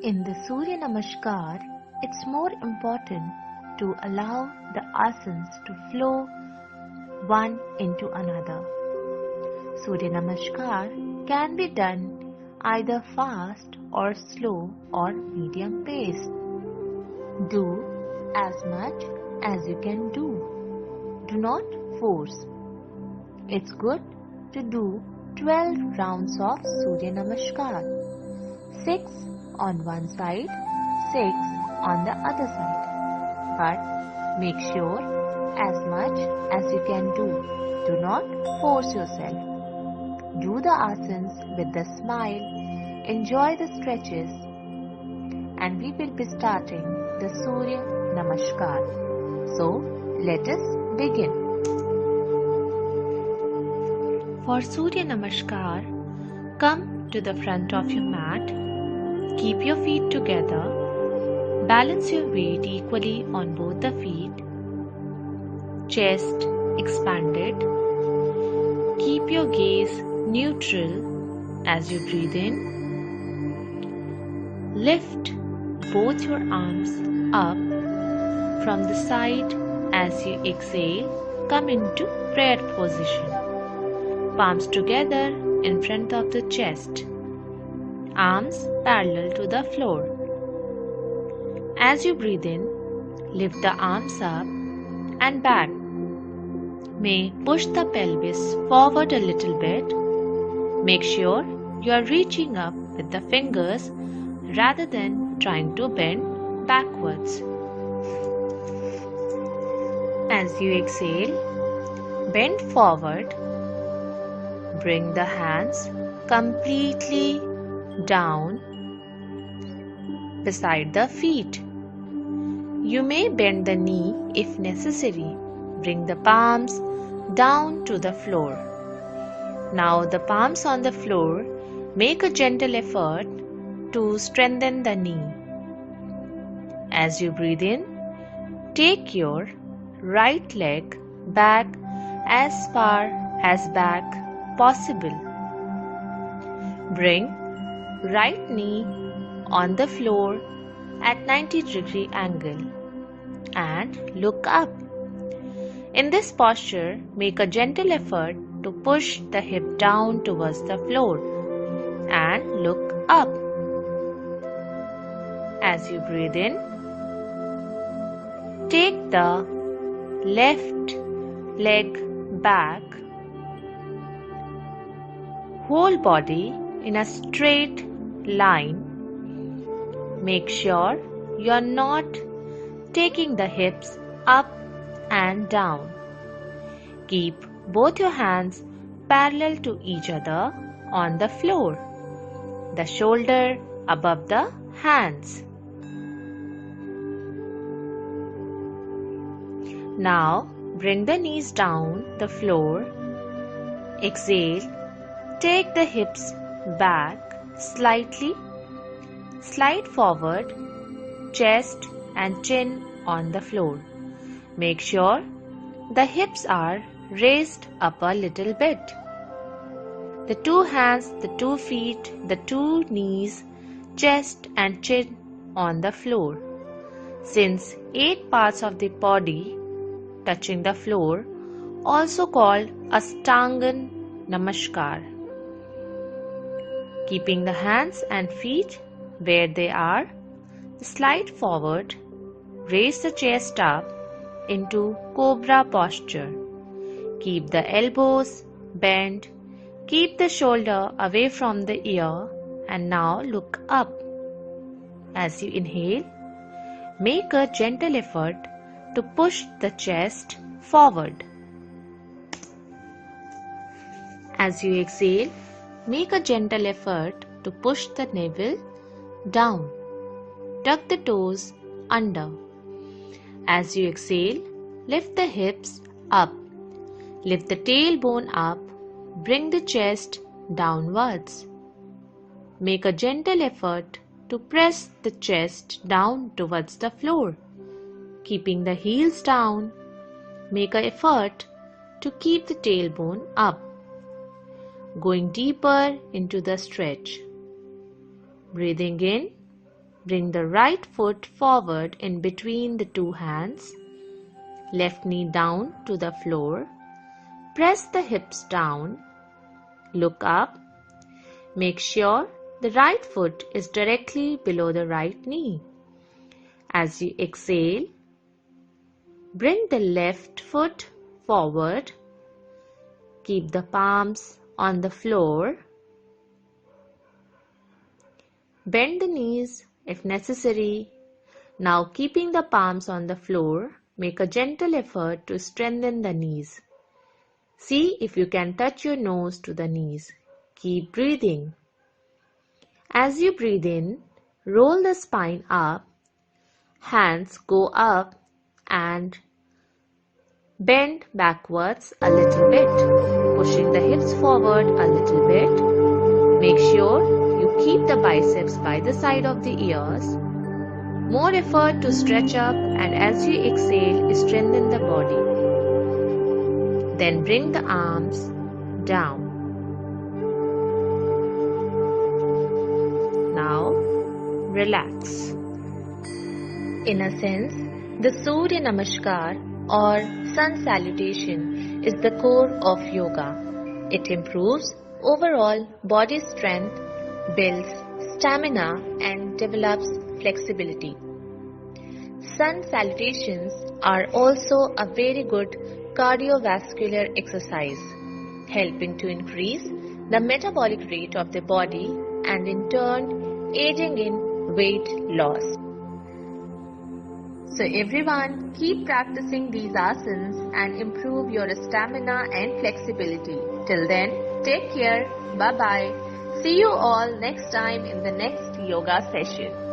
In the Surya Namaskar, it's more important to allow the asanas to flow one into another. Surya Namaskar can be done either fast or slow or medium pace. Do as much as you can do. Do not force. It's good to do 12 rounds of Surya Namaskar. 6 on one side, 6 on the other side. But make sure as much as you can do. Do not force yourself. Do the asanas with a smile. Enjoy the stretches. And we will be starting the Surya Namaskar. So, let us begin. For Surya Namaskar, come to the front of your mat. Keep your feet together. Balance your weight equally on both the feet. Chest expanded. Keep your gaze neutral as you breathe in. Lift both your arms up from the side as you exhale. Come into prayer position. Palms together in front of the chest. Arms parallel to the floor. As you breathe in, lift the arms up and back. May push the pelvis forward a little bit. Make sure you are reaching up with the fingers rather than trying to bend backwards. As you exhale, bend forward. Bring the hands completely down beside the feet. You may bend the knee if necessary. Bring the palms down to the floor. Now the palms on the floor, make a gentle effort to strengthen the knee. As you breathe in, take your right leg back as far as back possible. Bring right knee on the floor at 90-degree angle and look up. In this posture, make a gentle effort to push the hip down towards the floor and look up. As you breathe in, take the left leg back. Whole body in a straight line. Make sure you are not taking the hips up and down. Keep both your hands parallel to each other on the floor. The shoulder above the hands. Now bring the knees down the floor. Exhale. Take the hips back slightly. Slide forward. Chest and chin on the floor. Make sure the hips are raised up a little bit. The two hands, the 2 feet, the 2 knees, chest and chin on the floor. Since 8 parts of the body touching the floor, also called Ashtanga Namaskar. Keeping the hands and feet where they are, slide forward, raise the chest up into cobra posture. Keep the elbows bent, keep the shoulder away from the ear and now look up. As you inhale, make a gentle effort to push the chest forward. As you exhale, make a gentle effort to push the navel down. Tuck the toes under. As you exhale, lift the hips up. Lift the tailbone up. Bring the chest downwards. Make a gentle effort to press the chest down towards the floor. Keeping the heels down, make an effort to keep the tailbone up. Going deeper into the stretch. Breathing in, bring the right foot forward in between the two hands. Left knee down to the floor. Press the hips down. Look up. Make sure the right foot is directly below the right knee. As you exhale, bring the left foot forward. Keep the palms on the floor. Bend the knees if necessary. Now, keeping the palms on the floor, make a gentle effort to strengthen the knees. See if you can touch your nose to the knees. Keep breathing. As you breathe in, roll the spine up. Hands go up and bend backwards a little bit, pushing the hips forward a little bit. Make sure you keep the biceps by the side of the ears. More effort to stretch up, and as you exhale, strengthen the body. Then bring the arms down. Now relax. In a sense, the Surya Namaskar or Sun Salutation is the core of yoga. It improves overall body strength, builds stamina and develops flexibility. Sun salutations are also a very good cardiovascular exercise, helping to increase the metabolic rate of the body and in turn aiding in weight loss. So everyone, keep practicing these asanas and improve your stamina and flexibility. Till then, take care. Bye-bye. See you all next time in the next yoga session.